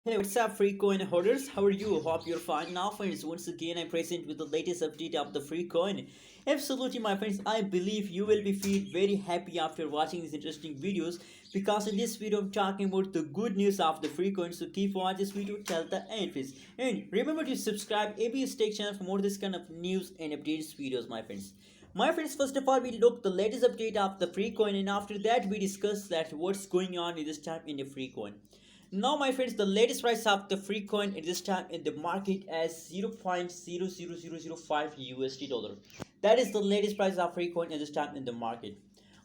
Hey, what's up, free coin holders? How are you? Hope you're fine now, friends. Once again, I'm present with the latest update of the free coin. Absolutely, my friends. I believe you will be feel very happy after watching these interesting videos because in this video, I'm talking about the good news of the free coin. So keep watching this video till the end, friends. And remember to subscribe ABS Tech channel for more this kind of news and updates videos, my friends. My friends, first of all, we look the latest update of the free coin, and after that, we discuss that what's going on in this time in the free coin. Now, my friends, the latest price of the free coin at this time in the market as 0.00005 USD dollar. That is the latest price of free coin at this time in the market.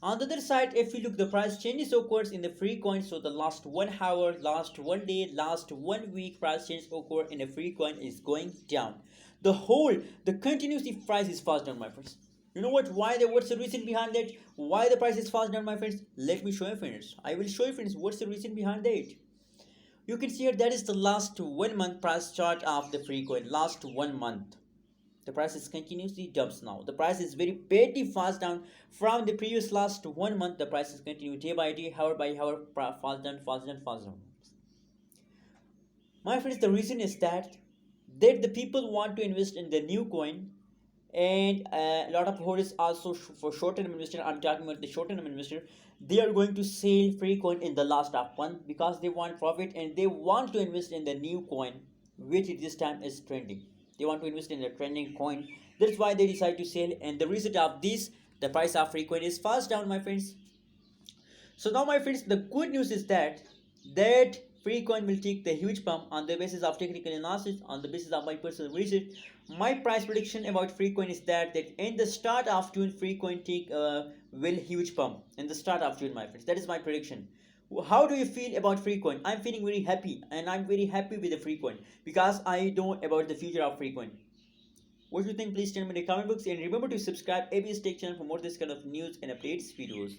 On the other side, if we look the price changes occurs in the free coin, so the last 1 hour, last 1 day, last 1 week price change occur in the free coin is going down. The continuously price is fast down, my friends. You know what? What's the reason behind that? Why the price is fast down, my friends? Let me show you, friends. I will show you, friends, what's the reason behind that. You can see here that is the last 1 month price chart of the free coin. Last 1 month. The price is continuously dumps now. The price is very pretty fast down from the previous last 1 month. The price is continuing day by day, hour by hour, fast down, fast down, fast down. My friends, the reason is that the people want to invest in the new coin, and a lot of holders also for short-term investor. I'm talking about the short-term investor. They are going to sell free coin in the last of month because they want profit and they want to invest in the new coin, which at this time is trending. They want to invest in the trending coin. That's why they decide to sell, and the result of this, the price of free coin is fast down, my friends. So now, my friends, the good news is that free coin will take the huge pump on the basis of technical analysis, on the basis of my personal research. My price prediction about free coin is that in the start of June, free coin take will huge pump in the start of June, my friends. That is my prediction. How do you feel about free coin? I'm feeling very happy, and I'm very happy with the free coin because I know about the future of free coin. What do you think? Please tell me in the comment box, and remember to subscribe ABS Tech channel for more this kind of news and updates videos.